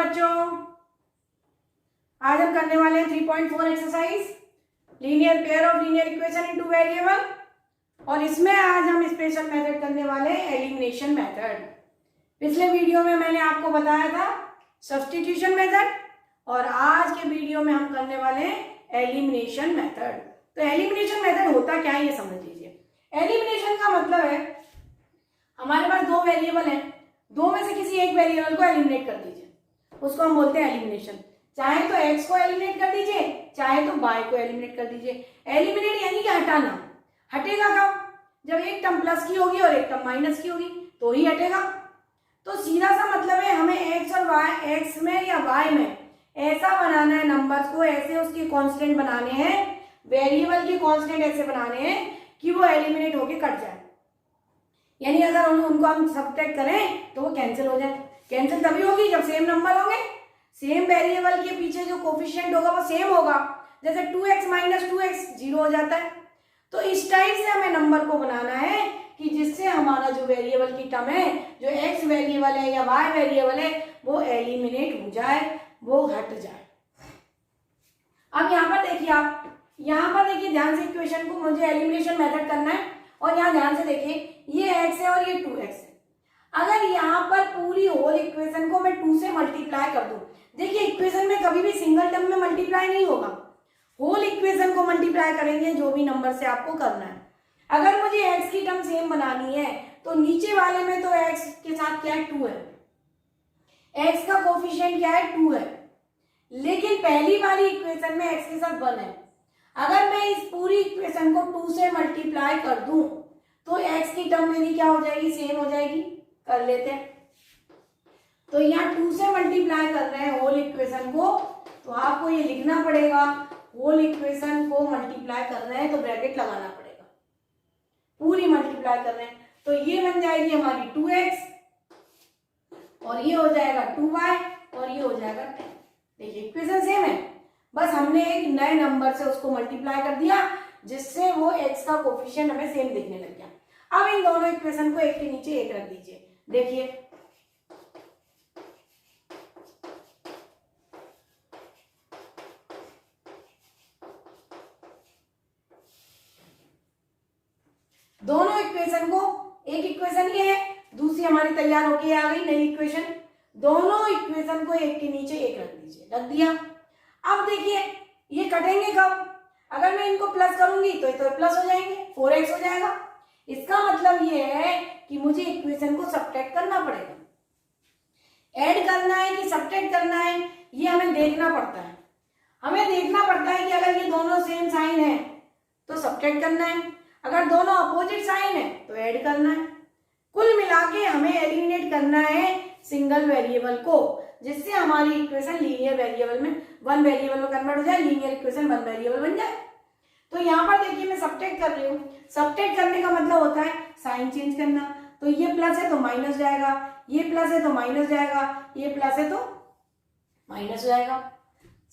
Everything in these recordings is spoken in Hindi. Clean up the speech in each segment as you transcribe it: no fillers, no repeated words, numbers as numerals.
बच्चों, आज हम करने वाले हैं 3.4 exercise linear pair of linear equation in two variable. और इसमें आज हम स्पेशल मेथड करने वाले हैं एलिमिनेशन मेथड। पिछले वीडियो में मैंने आपको बताया था सब्स्टिट्यूशन मेथड और आज के वीडियो में हम करने वाले हैं एलिमिनेशन मेथड। तो एलिमिनेशन मेथड होता क्या है ये समझ लीजिए। एलिमिनेशन का मतलब है हमारे पास दो वेरिएबल हैं, दो में से किसी एक वेरिएबल को एलिमिनेट कर दीजिए, उसको हम बोलते हैं एलिमिनेशन। चाहे तो x को एलिमिनेट कर दीजिए, चाहे तो y को एलिमिनेट कर दीजिए। एलिमिनेट यानी कि हटाना। हटेगा कब? जब एक टर्म प्लस की होगी और एक टर्म माइनस की होगी तो ही हटेगा। तो सीधा सा मतलब है हमें x और y, x में या y में ऐसा बनाना है नंबर्स को, ऐसे उसके कांस्टेंट बनाने हैं, वेरिएबल के कांस्टेंट ऐसे बनाने हैं कि वो एलिमिनेट होके कट जाए। यानी अगर उनको हम सब्ट्रैक्ट करें तो वो कैंसिल हो जाए। कैंसिल तभी होगी जब सेम नंबर होंगे, सेम वेरिएबल के पीछे जो कोफिशिएंट होगा वो सेम होगा। जैसे 2x माइनस 2x 0 हो जाता है। तो इस टाइप से हमें नंबर को बनाना है कि जिससे हमारा जो वेरिएबल की टर्म है, जो x वेरिएबल है या y वेरिएबल है, वो एलिमिनेट हो जाए, वो हट जाए। अब यहाँ पर देखिए, आप यहाँ पर देखिए ध्यान से इक्वेशन को, मुझे एलिमिनेशन मेथड करना है और यहाँ ध्यान से देखिए ये x है और ये 2x है। अगर यहाँ पर पूरी होल इक्वेशन को मैं 2 से मल्टीप्लाई कर दूं, देखिए इक्वेशन में कभी भी सिंगल टर्म में मल्टीप्लाई नहीं होगा, होल इक्वेशन को मल्टीप्लाई करेंगे जो भी नंबर से आपको करना है। अगर मुझे x की टर्म सेम बनानी है तो नीचे वाले में तो x के साथ क्या है, 2 है, x का कोफिशिएंट क्या है, 2 है, लेकिन पहली वाली इक्वेशन में x के साथ 1 है। अगर मैं इस पूरी इक्वेशन को 2 से मल्टीप्लाई कर दूं तो x की टर्म मेरी क्या हो जाएगी, सेम हो जाएगी। कर लेते हैं। तो यहाँ 2 से मल्टीप्लाई कर रहे हैं होल इक्वेशन को, तो आपको ये लिखना पड़ेगा होल इक्वेशन को मल्टीप्लाई कर रहे हैं तो ब्रैकेट लगाना पड़ेगा। पूरी मल्टीप्लाई कर रहे हैं तो ये बन जाएगी हमारी 2x और ये हो जाएगा 2y और ये हो जाएगा 10। देखिए इक्वेशन सेम है, बस हमने एक नए नंबर से उसको मल्टीप्लाई कर दिया जिससे वो x का कोफिशिएंट हमें सेम दिखने लग गया। अब इन दोनों इक्वेशन को एक के नीचे एक रख दीजिए। देखिए दोनों इक्वेशन को, एक इक्वेशन ये है, दूसरी हमारी तैयार होके आ गई नई इक्वेशन। दोनों इक्वेशन को एक के नीचे एक रख दीजिए। रख दिया। अब देखिए ये कटेंगे कब? अगर मैं इनको प्लस करूंगी तो प्लस हो जाएंगे, 4x हो जाएगा। इसका मतलब ये है कि मुझे इक्वेशन को सब्ट्रैक्ट करना पड़ेगा। ऐड करना है कि सब्ट्रैक्ट करना है ये हमें देखना पड़ता है। हमें देखना पड़ता है कि अगर ये दोनों सेम साइन है तो सब्ट्रैक्ट करना है, अगर दोनों अपोजिट साइन है तो ऐड करना है। कुल मिला के हमें एलिमिनेट करना है सिंगल वेरिएबल को, जिससे हमारी इक्वेशन लीनियर वेरिएबल में, वन वेरिएबल में कन्वर्ट हो जाए, लीनियर इक्वेशन वन वेरिएबल बन जाए। तो यहाँ पर देखिए मैं सब्ट्रैक्ट कर रही हूँ। सब्ट्रैक्ट करने का मतलब होता है साइन चेंज करना। तो ये प्लस है तो माइनस जाएगा, ये प्लस है तो माइनस जाएगा, ये प्लस है तो माइनस जाएगा।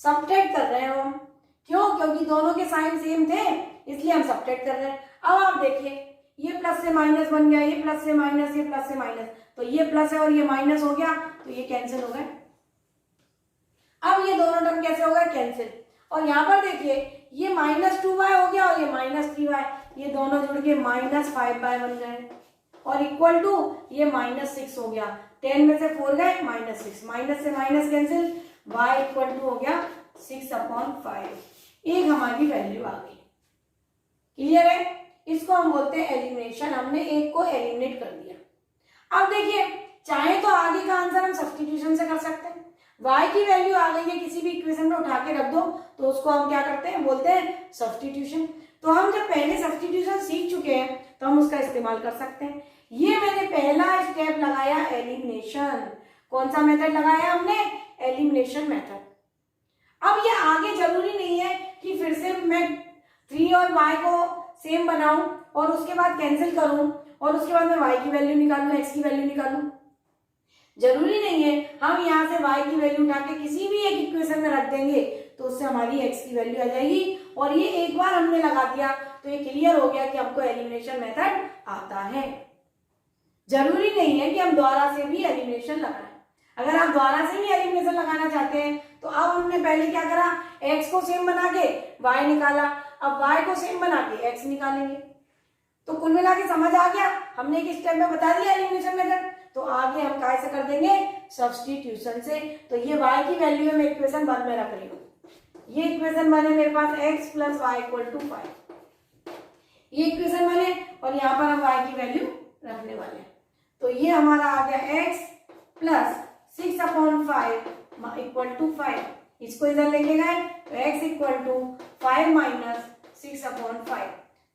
सब्ट्रैक्ट कर रहे हैं हम, क्यों? क्योंकि दोनों के साइन सेम थे इसलिए हम सब्ट्रैक्ट कर रहे हैं। अब आप देखिए ये प्लस से माइनस बन गया, ये प्लस से माइनस, ये प्लस से माइनस, तो ये प्लस है और ये माइनस हो गया तो ये कैंसिल हो गए। अब ये दोनों टर्म कैसे हो गए, कैंसिल। और यहाँ पर देखिए ये माइनस 2y हो गया और ये माइनस 3y, ये दोनों जुड़ के माइनस 5y बन गए और इक्वल टू ये माइनस 6 हो गया। 10 में से 4 गए, माइनस 6, माइनस से minus cancel, y equal to हो गया 6/5। एक हमारी वैल्यू आ गई। क्लियर है? इसको हम बोलते हैं एलिमिनेशन। हमने एक को एलिमिनेट कर दिया। अब देखिए चाहे तो आगे का आंसर हम सब्स्टिट्यूशन से कर सकते हैं। y की वैल्यू आ गई है, किसी भी इक्वेशन में उठा के रख दो तो उसको हम क्या करते हैं, बोलते हैं सब्स्टिट्यूशन। तो हम जब पहले सब्स्टिट्यूशन सीख चुके हैं तो हम उसका इस्तेमाल कर सकते हैं। ये मैंने पहला स्टेप लगाया एलिमिनेशन। कौन सा मेथड लगाया हमने? Elimination method. अब ये आगे जरूरी नहीं है कि फिर से मैं 3 और y को सेम बनाऊं और उसके बाद कैंसिल करूं और उसके बाद मैं y की वैल्यू निकालूं, x की वैल्यू निकालूं। जरूरी नहीं है। हम यहाँ से y की वैल्यू उठा के किसी भी एक इक्वेशन में रख देंगे तो उससे हमारी x की वैल्यू आ जाएगी। और ये एक बार हमने लगा दिया तो ये क्लियर हो गया कि हमको एलिमिनेशन मेथड आता है। जरूरी नहीं है कि हम दोबारा से भी एलिमिनेशन लगाएं। अगर आप दोबारा से भी एलिमिनेशन लगाना चाहते हैं तो अब हमने पहले क्या करा, x को सेम बना के y निकाला, अब y को सेम बना के x निकालेंगे। तो कुल मिला के समझ आ गया, हमने एक स्टेप में बता दिया एलिमिनेशन मेथड। तो आगे हम कैसे कर देंगे, सब्स्टिट्यूशन से। तो ये y की वैल्यू है मैं इक्वेशन 1 में रख रही हूँ। ये इक्वेशन 1 है मेरे पास x plus y equal to 5, ये इक्वेशन 1 है और यहाँ पर हम y की वैल्यू रखने वाले हैं। तो ये हमारा आ गया x प्लस 6/5 इक्वल टू 5, इसको इधर लेके गए तो x इक्वल टू 5 माइनस 6/5।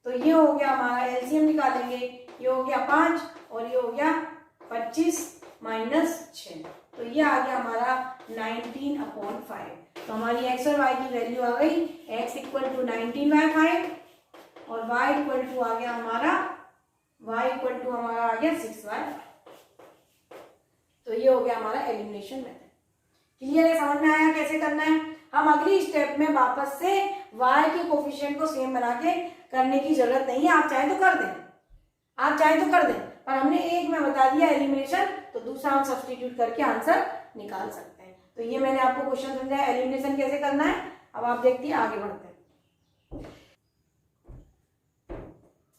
तो ये हो गया हमारा, एलसीएम निकालेंगे, ये हो गया 5 और ये हो गया 25 माइनस 6, तो ये आ गया हमारा 19/5। तो हमारी x और y की वैल्यू आ गई, x इक्वल टू 19/5 और y इक्वल टू आ गया हमारा, y इक्वल टू हमारा आ गया 6/5। तो ये हो गया हमारा एलिमिनेशन मेथड। क्लियर है, समझ में आया कैसे करना है। हम अगली स्टेप में वापस से y के कोफिशिएंट को सेम बना के करने की जरूरत नहीं है, आप चाहे तो कर दें, आप चाहे तो कर दें, पर हमने एक में बता दिया एलिमिनेशन, तो दूसरा हम सब्स्टिट्यूट करके आंसर निकाल सकते हैं। तो ये मैंने आपको क्वेश्चन समझाया एलिमिनेशन कैसे करना है। अब आप देखिए आगे बढ़ते हैं।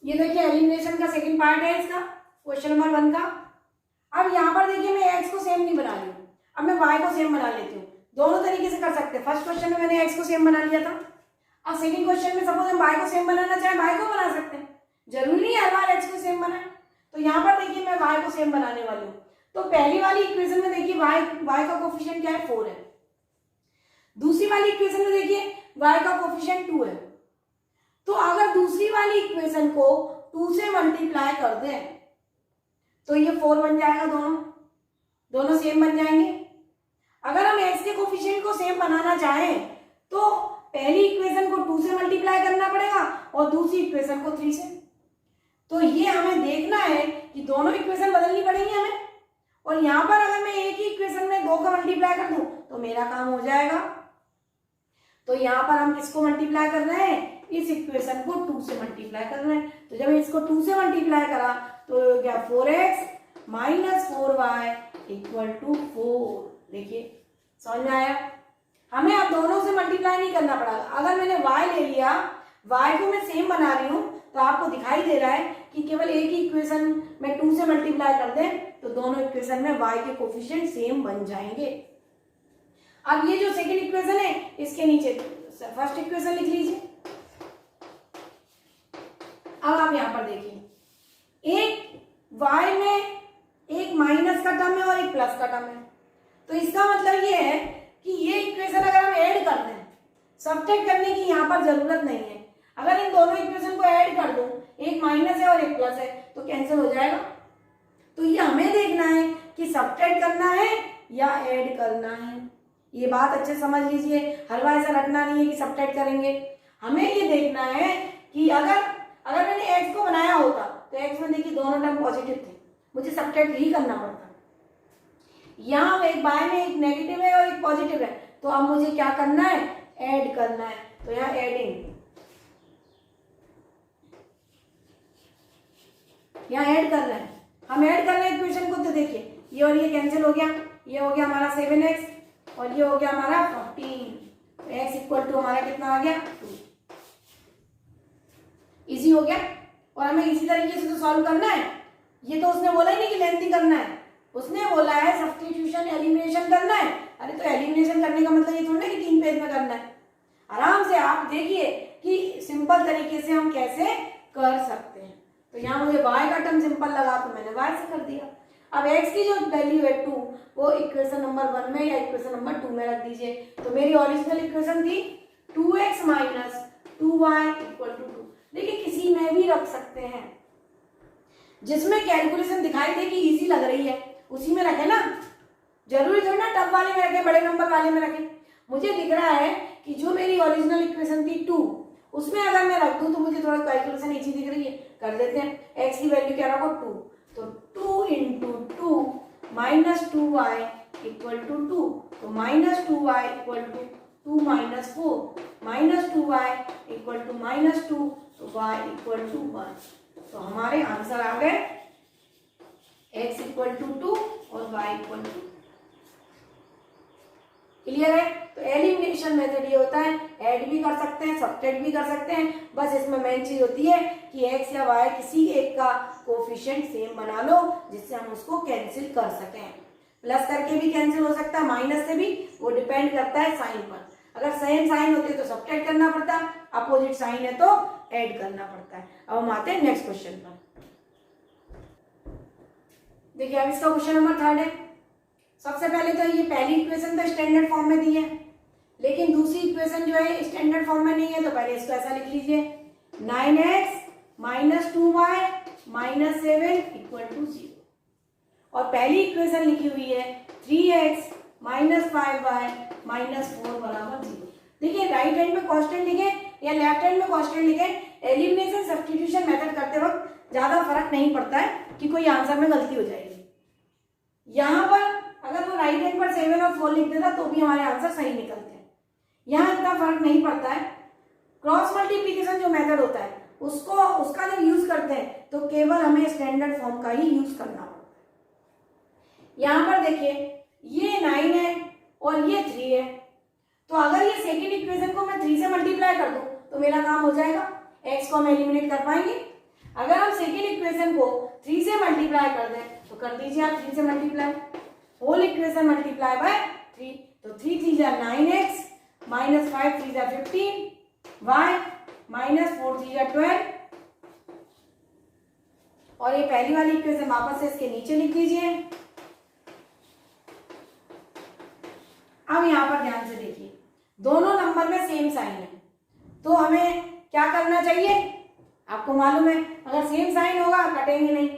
ये देखिए एलिमिनेशन का सेकंड पार्ट है इसका, क्वेश्चन नंबर 1 का। अब यहाँ पर देखिए मैं x को सेम नहीं बना रही हूँ, अब मैं y को सेम बना लेती हूँ। दोनों तरीके से कर सकते हैं। फर्स्ट क्वेश्चन में मैंने x को सेम बना लिया था, अब सेकंड क्वेश्चन में सपोज हम y को सेम बनाना चाहें y को बना सकते हैं, जरूरी नहीं हर बार x को सेम बनाए। तो यहाँ पर देखिए मैं y को सेम बनाने वाली हूँ। तो पहली वाली इक्वेशन में देखिए y का कोफिशिएंट क्या है, 4 है। दूसरी वाली इक्वेशन में देखिए y का कोफिशिएंट 2 है। तो अगर दूसरी वाली इक्वेशन को 2 से मल्टीप्लाई कर दें तो ये 4 बन जाएगा, दोनों सेम बन जाएंगे। अगर हम x के कोफिशिएंट को सेम बनाना चाहें तो पहली इक्वेशन को 2 से मल्टीप्लाई करना पड़ेगा और दूसरी इक्वेशन को 3 से। तो ये हमें देखना है कि दोनों इक्वेशन बदलनी पड़ेगी हमें, और यहाँ पर अगर मैं एक ही इक्वेशन में 2 का मल्टीप्लाई कर दूं तो मेरा काम हो जाएगा। तो यहाँ पर हम किसको मल्टीप्लाई कर रहे हैं, इस इक्वेशन को 2 से मल्टीप्लाई कर रहे हैं। तो जब इसको 2 से मल्टीप्लाई करा तो हो गया 4x minus 4y equal to 4। देखिए समझ में आया, हमें अब दोनों से मल्टीप्लाई नहीं करना पड़ा। अगर मैंने y ले लिया, y को मैं सेम बना रही हूँ, तो आपको दिखाई दे रहा है कि केवल एक ही इक्वेशन में 2 से मल्टीप्लाई कर दें तो दोनों इक्वेशन में y के कोफिशिएंट सेम बन जाएंगे। अब ये जो सेकंड इक्वेशन है इसके नीचे फर्स्ट इक्वेशन लिख लीजिए। अब आप यहाँ पर देखिए, एक y में एक माइनस का टर्म है और एक प्लस का टर्म है। तो इसका मतलब ये है कि ये इक्वेशन अगर हम ऐड कर दें, सब्ट्रैक्ट करने की यहाँ पर जरूरत नहीं है। अगर इन दोनों इक्वेशन को ऐड कर दूं, एक माइनस है और एक प्लस है, तो कैंसिल हो जाएगा। तो ये हमें देखना है कि सब्ट्रैक्ट करना है या ऐड करना है। ये बात अच्छे समझ लीजिए, हर बार ऐसा रखना नहीं है कि सब्ट्रैक्ट करेंगे। हमें ये देखना है कि अगर मैंने x को बनाया होता तो x में देखिए दोनों टर्म पॉजिटिव थे, मुझे सब्ट्रैक्ट ही करना पड़ता। यहाँ एक बाय में एक नेगेटिव है और एक पॉजिटिव है, तो अब मुझे क्या करना है, ऐड करना है। तो यहाँ एडिंग, यहाँ ऐड कर रहे हैं, हम ऐड कर रहे हैं इक्वेशन को। तो देखिए ये और ये कैंसिल हो गया, ये हो गया हमारा 7x और ये हो गया हमारा 14। x इक्वल टू हमारा कितना आ गया, 2। इजी हो गया। और हमें इसी तरीके से तो सॉल्व करना है। ये तो उसने बोला ही नहीं कि लेंथी करना है, उसने बोला है सब्स्टिट्यूशन एलिमिनेशन करना है। अरे तो एलिमिनेशन करने का मतलब ये थोड़ा ना कि 3 पेज में करना है। आराम से आप देखिए कि सिंपल तरीके से हम कैसे कर सकते हैं। तो यहाँ मुझे y का टर्म सिंपल लगा तो मैंने y से कर दिया। अब x की जो वैल्यू है 2, वो इक्वेशन नंबर 1 में या इक्वेशन नंबर 2 में रख दीजिए। तो मेरी ओरिजिनल इक्वेशन थी 2x minus 2y equal to 2। देखिए किसी में भी रख सकते हैं, जिसमें कैलकुलेशन दिखाई दे कि इजी लग रही है उसी में रखे ना, जरूरी थोड़ी ना टफ वाले में रखे, बड़े नंबर वाले में रखे। मुझे दिख रहा है कि जो मेरी ओरिजिनल इक्वेशन थी 2, उसमें अगर मैं रख दूं तो मुझे थोड़ा कैलकुलेशन इजी दिख रही है, कर देते हैं। x की वैल्यू क्या रखो 2, तो 2 into 2 minus 2y equal to 2, तो minus 2y equal to 2 minus 4 minus 2y equal to minus 2, तो y इक्वल टू 1। तो हमारे आंसर आ गए x इक्वल टू 2 और y equal to. Elimination method ये होता है, ऐड भी कर सकते हैं, सब्ट्रैक्ट भी कर सकते हैं, बस इसमें मेन चीज होती है कि एक्स या वाई किसी एक का कोफिशिएंट सेम बना लो जिससे हम उसको कैंसिल कर सकें। प्लस करके भी कैंसिल हो सकता है, माइनस से भी, वो डिपेंड करता है साइन पर। अगर सेम साइन होते तो सब्ट्रैक्ट करना पड़ता, अपोजिट साइन है तो ऐड करना पड़ता है। अब हम आते हैं नेक्स्ट क्वेश्चन पर। देखिए अब इसका क्वेश्चन नंबर 3 है। सबसे पहले तो ये पहली इक्वेशन तो स्टैंडर्ड फॉर्म में दी है, लेकिन दूसरी इक्वेशन जो है स्टैंडर्ड फॉर्म में नहीं है, तो पहले इसको ऐसा लिख लीजिए 9x - 2y - 7 = 0। और पहली इक्वेशन लिखी हुई है 3x - 5y - 4 = 0। देखिए राइट हैंड में कांस्टेंट लिखे या लेफ्ट हैंड में कांस्टेंट लिखे, एलिमिनेशन सब्स्टिट्यूशन मेथड करते वक्त ज्यादा फर्क नहीं पड़ता है कि कोई आंसर में गलती हो जाएगी। यहाँ पर अगर वो राइट हैंड पर 7 और 4 लिख देता तो भी हमारे आंसर सही निकलते हैं। यहाँ इतना फर्क नहीं पड़ता है। क्रॉस मल्टीप्लीकेशन जो मेथड होता है उसका जब यूज करते हैं तो केवल हमें स्टैंडर्ड फॉर्म का ही यूज करना पड़ता है। यहाँ पर देखिए ये 9 है और ये 3 है, तो अगर ये सेकेंड इक्वेशन को मैं 3 से मल्टीप्लाई कर दूं तो मेरा काम हो जाएगा, x को हम एलिमिनेट कर पाएंगे। अगर हम सेकेंड इक्वेशन को 3 से मल्टीप्लाई कर दें तो कर दीजिए आप 3 से multiply, whole equation multiply by 3, तो 3 3 जा 9x - 5 3 जा 15 y - 4 3 जा 12। और ये पहली वाली इक्वेशन वापस से इसके नीचे लिख दीजिए। अब यहाँ पर ध्यान से देखिए, दोनों नंबर में सेम साइन है, तो हमें क्या करना चाहिए? आपको मालूम है अगर सेम साइन होगा कटेंगे नहीं,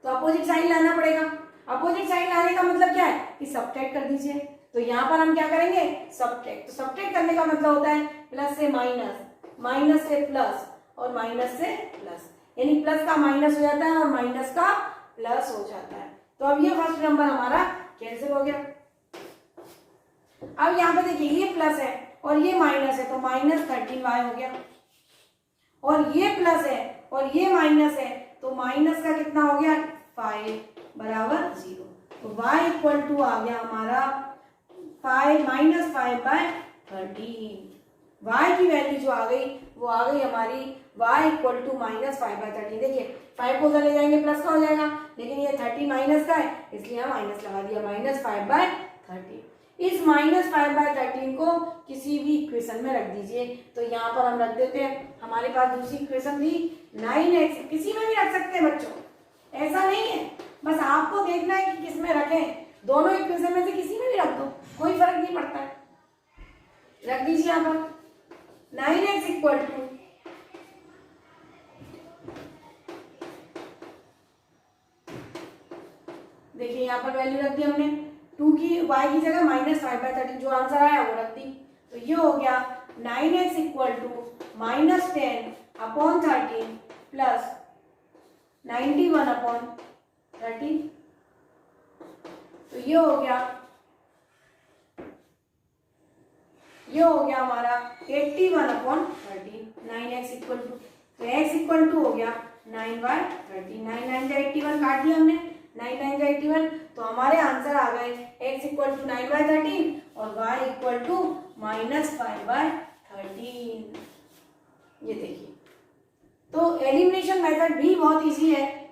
तो अपोजिट साइन लाना पड़ेगा। अपोजिट साइन लाने का मतलब क्या है कि सब्ट्रैक्ट कर दीजिए। तो यहाँ पर हम क्या करेंगे? सब्ट्रैक्ट। तो सब्ट्रैक्ट करने का मतलब होता है प्लस से माइनस, माइनस से प्लस और माइनस से प्लस, यानी प्लस का माइनस हो जाता है और माइनस का प्लस हो जाता है। तो अब ये फर्स्ट नंबर हमारा कैंसिल हो गया। अब यहाँ पे देखिए ये प्लस है और ये माइनस है, तो -13y हो गया, और ये प्लस है और ये माइनस है, तो माइनस का कितना हो गया 5 = 0। तो y = आ गया हमारा 5 - 5/13। y की वैल्यू जो आ गई वो आ गई हमारी y = -5/13। देखिए 5 को उधर ले जाएंगे प्लस का हो जाएगा, लेकिन ये 30 माइनस का है इसलिए हम माइनस लगा दिया, -5/13। इस -5/13 को किसी भी इक्वेशन में रख दीजिए। तो यहाँ पर हम रख देते हैं, हमारे पास दूसरी इक्वेशन थी 9x, किसी में भी रख सकते हैं बच्चों, ऐसा नहीं है, बस आपको देखना है कि किस में रखें। दोनों इक्वेशन में से किसी में भी रख दो, कोई फर्क नहीं पड़ता है। रख दीजिए यहाँ पर 9x = देखिए यहाँ पर वैल्यू रख दी हमने 2 की, y की जगह -5/13, जो आंसर आया वो रख दी। तो ये हो गया 9x = -10/13 प्लस 91/13। तो ये हो गया हमारा 81/13। 9x = तो x = हो गया 9/13। 9 9 81 काट दिया हमने, 9 9 81, तो हमारे आंसर आ गए x = 9/13 और y = -5/13। ये देखिए, तो एलिमिनेशन मेथड भी बहुत इजी है,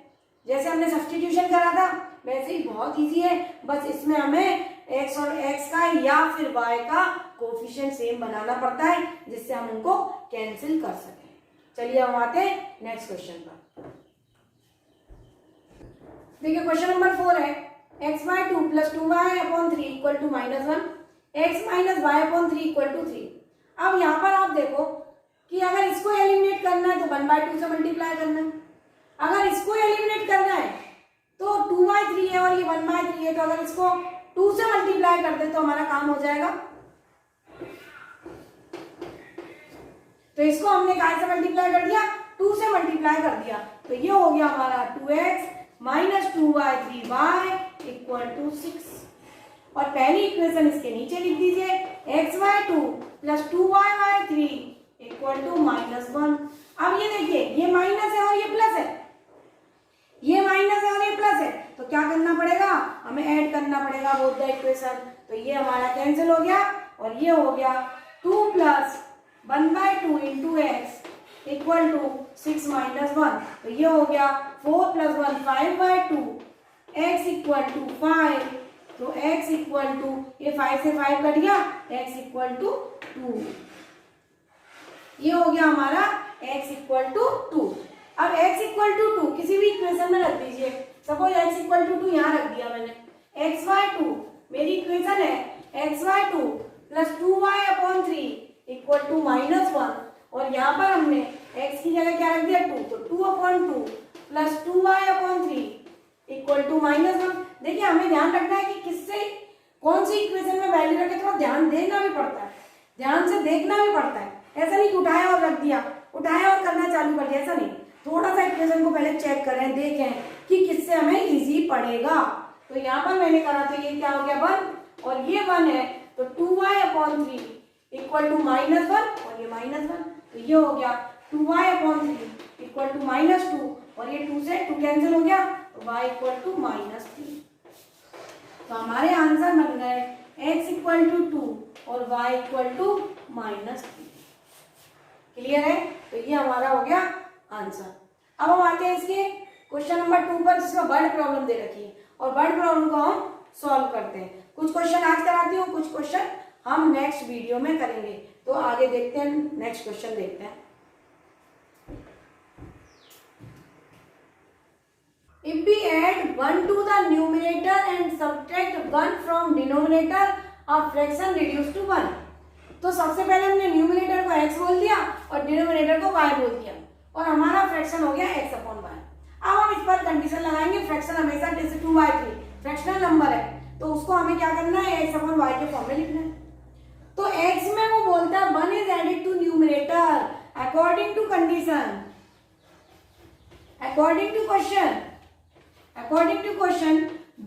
जैसे हमने सब्स्टिट्यूशन करा था वैसे ही बहुत इजी है। बस इसमें हमें x और x का या फिर y का कोफिशिएंट सेम बनाना पड़ता है जिससे हम उनको कैंसिल कर सकें। चलिए हम आते हैं नेक्स्ट क्वेश्चन पर। देखिए क्वेश्चन नंबर 4 है x/2 + 2y/3 = -1, x - y/3 = 3। अब यहाँ पर आप देखो कि अगर इसको एलिमिनेट करना है तो 1/2 से मल्टीप्लाई करना है, अगर इसको एलिमिनेट करना है तो 2/3 है और ये 1/3 है, तो अगर इसको 2 से मल्टीप्लाई कर दे तो हमारा काम हो जाएगा। तो इसको हमने काय से मल्टीप्लाई कर दिया? 2 से मल्टीप्लाई कर दिया, तो ये हो गया हमारा 2x - 2y/3y = 6। और पहली इक्वेशन इसके नीचे लिख दीजिए x/2 + 2y/3 = -1। अब ये देखिए ये माइनस है और ये प्लस है, ये माइनस है और ये प्लस है, तो क्या करना पड़ेगा? हमें ऐड करना पड़ेगा बोथ द इक्वेशन। तो ये हमारा कैंसिल हो गया और ये हो गया 2 plus 1/2 into x equal to 6 minus 1। तो ये हो गया 4 प्लस 1 5/2 एक्स इक्वल टू 5। तो x इक्वल टू, ये 5 से 5 कट गया, x इक्वल टू 2। ये हो गया हमारा x इक्वल टू 2। अब x इक्वल टू 2 किसी भी इक्वेशन में रख दीजिए। सपोज x इक्वल टू 2 यहाँ रख दिया मैंने, x/2 मेरी इक्वेशन है x/2 plus 2y/3 equal to -1। और यहाँ पर हमने x की जगह क्या रख दिया 2, तो 2/2 प्लस 2y/3 इक्वल टू -1। देखिए हमें ध्यान रखना है कि किससे कौन सी इक्वेशन में वैल्यू रखे, थोड़ा ध्यान देना भी पड़ता है, ध्यान से देखना भी पड़ता है। ऐसा नहीं कि उठाया और रख दिया, उठाया और करना चालू कर दिया, ऐसा नहीं। थोड़ा सा इक्वेशन को पहले चेक करें, देखें कि किससे हमें इजी पड़ेगा। तो यहाँ पर मैंने करा तो ये क्या हो गया 1 और ये 1 है, तो 2y/3 इक्वल टू -1 और ये -1। तो ये हो गया 2y/3 इक्वल टू -2 और ये 2 से 2 कैंसिल हो गया, तो y इक्वल टू -3। तो हमारे आंसर बन गए x इक्वल टू 2 और y इक्वल टू -3। क्लियर है? तो ये हमारा हो गया आंसर। अब हम आते हैं इसके क्वेश्चन नंबर 2 पर, जिसमें वर्ड प्रॉब्लम दे रखी है और वर्ड प्रॉब्लम को हम सॉल्व करते हैं। कुछ क्वेश्चन आज कराती हूँ, कुछ क्वेश्चन हम नेक्स्ट वीडियो में करेंगे। तो आगे देखते हैं, नेक्स्ट क्वेश्चन देखते हैं। If we add 1 to the numerator and subtract 1 from denominator, a fraction reduced to 1। तो सबसे पहले हमने न्यूमिनेटर को x बोल दिया और डिनोमिनेटर को y बोल दिया और हमारा फ्रैक्शन हो गया x/y। अब हम इस पर कंडीशन लगाएंगे, फ्रैक्शन हमेशा 2/3 फ्रैक्शनल नंबर है, तो उसको हमें क्या करना है x/y के फॉर्म में लिखना है। तो x में वो बोलता है 1 is added to numerator according to condition, according to question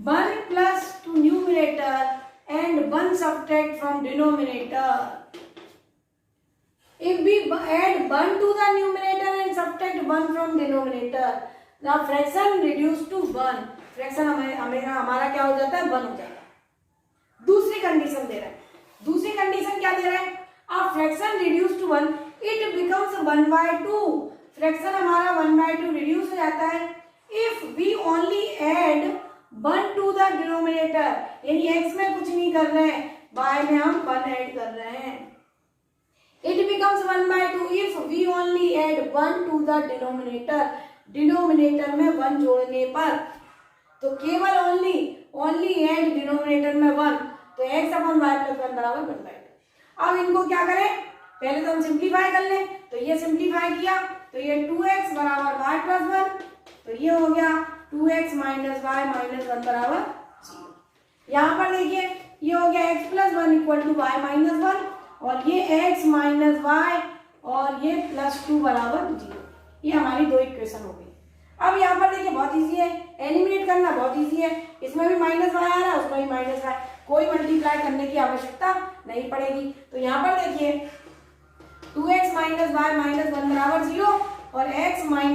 1 plus to numerator and 1 subtract from denominator। If we add 1 to the numerator and subtract 1 from denominator, the fraction reduced to 1। Fraction हमारा क्या हो जाता है 1 हो जाता है। दूसरी कंडीशन दे रहा है, दूसरी कंडीशन क्या दे रहा है, a fraction reduced to 1 it becomes 1/2। Fraction हमारा 1/2 रिड्यूस हो जाता है if we only add 1 to the denominator, यानी x में कुछ नहीं कर रहे हैं, y में हम 1 ऐड कर रहे हैं। It becomes 1/2 if we only add 1 to the denominator, denominator में 1 जोड़ने पर। तो केवल ओनली एड डिनोमिनेटर में 1, तो x/y + 1 बराबर 1/2। अब इनको क्या करें, पहले तो हम सिंप्लीफाई कर लें। तो ये सिंप्लीफाई किया तो ये 2x बराबर y + 1, तो ये हो गया 2x - y - 1 बराबर 0। यहाँ पर देखिए ये हो गया x + 1 इक्वल टू y - 1 और ये x - y और ये +2 बराबर 0। ये हमारी दो इक्वेशन हो गई। अब यहाँ पर देखिए बहुत इजी है, एलिमिनेट करना बहुत इजी है। इसमें भी -y आ रहा है, उसमें भी -y, कोई मल्टीप्लाई करने की आवश्यकता नहीं पड़ेगी। तो यहाँ पर देखिए 2x - y - 1 बराबर 0 और x - y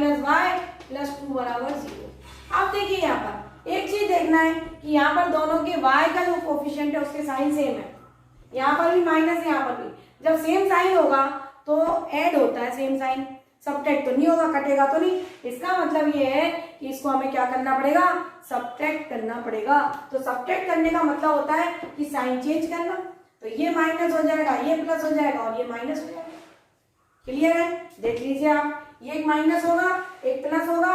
+2 बराबर 0। अब देखिए यहाँ पर एक चीज देखना है कि यहाँ पर दोनों के y का जो कोफिशिएंट है उसके साइन सेम है, यहाँ पर भी माइनस, यहाँ पर भी। जब सेम साइन होगा तो ऐड होता है, सेम साइन, सब्ट्रैक्ट तो नहीं होगा, कटेगा तो नहीं। इसका मतलब ये है कि इसको हमें क्या करना पड़ेगा, सब्ट्रैक्ट करना पड़ेगा। तो सब्ट्रैक्ट करने का मतलब होता है कि साइन चेंज करना। तो ये माइनस हो जाएगा, ये प्लस हो जाएगा और ये माइनस हो जाएगा। क्लियर है? देख लीजिए आप, ये एक माइनस होगा, एक प्लस होगा,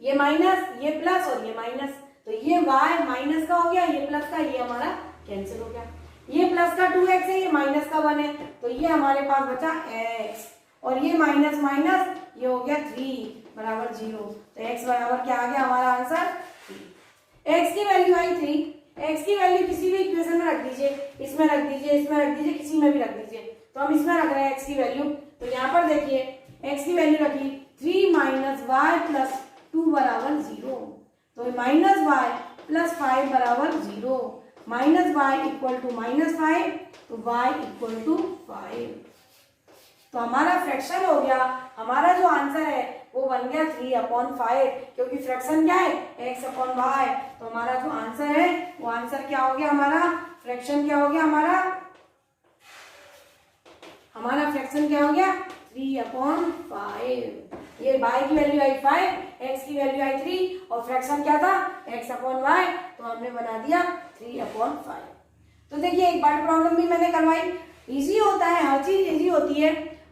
ये माइनस, ये प्लस और ये माइनस। तो ये y माइनस का हो गया, ये प्लस का, ये हमारा कैंसिल हो गया। ये प्लस का 2x है, ये माइनस का 1 है, तो ये हमारे पास बचा x और ये माइनस माइनस ये हो गया 3 बराबर 0। तो x बराबर क्या आ गया हमारा आंसर 3। x की वैल्यू आई 3। x की वैल्यू किसी भी इक्वेशन में रख दीजिए, इसमें रख दीजिए, इसमें रख दीजिए, किसी में भी रख दीजिए। तो हम इसमें रख रहे हैं x की वैल्यू। तो यहाँ पर देखिए x की वैल्यू रखी 3 - y + 2 बराबर 0। तो -y + 5 बराबर 0, -y इक्वल टू -5, तो y इक्वल टू 5। तो हमारा फ्रैक्शन हो गया, हमारा जो आंसर है वो बन गया 3/5, क्योंकि फ्रैक्शन क्या है x/y। तो हमारा जो आंसर है वो आंसर क्या हो गया, हमारा फ्रैक्शन क्या हो गया, हमारा हमारा फ्रैक्शन क्या हो गया 3/5। ये y की वैल्यू आई 5, x की वैल्यू आई 3 और फ्रैक्शन क्या था x/y, तो हमने बना दिया 3/5। तो देखिए एक वर्ड प्रॉब्लम भी मैंने करवाई। इजी होता है, हर चीज इजी होती है,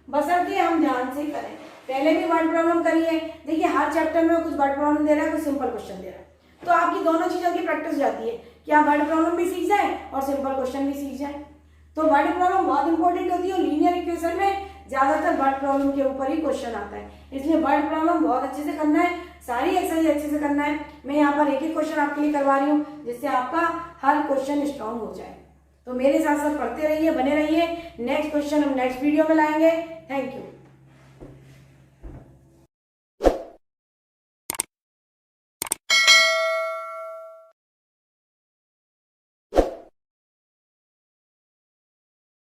बशर्ते हम ध्यान से करें। पहले भी वर्ड प्रॉब्लम करी है। देखिए हर चैप्टर में कुछ वर्ड प्रॉब्लम दे रहा है, कुछ सिंपल क्वेश्चन दे रहा है, तो आपकी दोनों चीजों की प्रैक्टिस हो जाती है कि आप वर्ड प्रॉब्लम भी सीख जाए और सिंपल क्वेश्चन भी सीख जाए। तो वर्ड प्रॉब्लम बहुत इंपॉर्टेंट होती है और लीनियर इक्वेशन में ज्यादातर वर्ड प्रॉब्लम के ऊपर ही क्वेश्चन आता है, इसलिए वर्ड प्रॉब्लम बहुत अच्छे से करना है, सारी एक्सरसाइज अच्छे से करना है। मैं यहाँ पर एक एक क्वेश्चन आपके लिए करवा रही हूँ जिससे आपका हर क्वेश्चन स्ट्रांग हो जाए। तो मेरे साथ साथ पढ़ते रहिए, बने रहिए। नेक्स्ट क्वेश्चन हम नेक्स्ट वीडियो में लाएंगे। Thank you.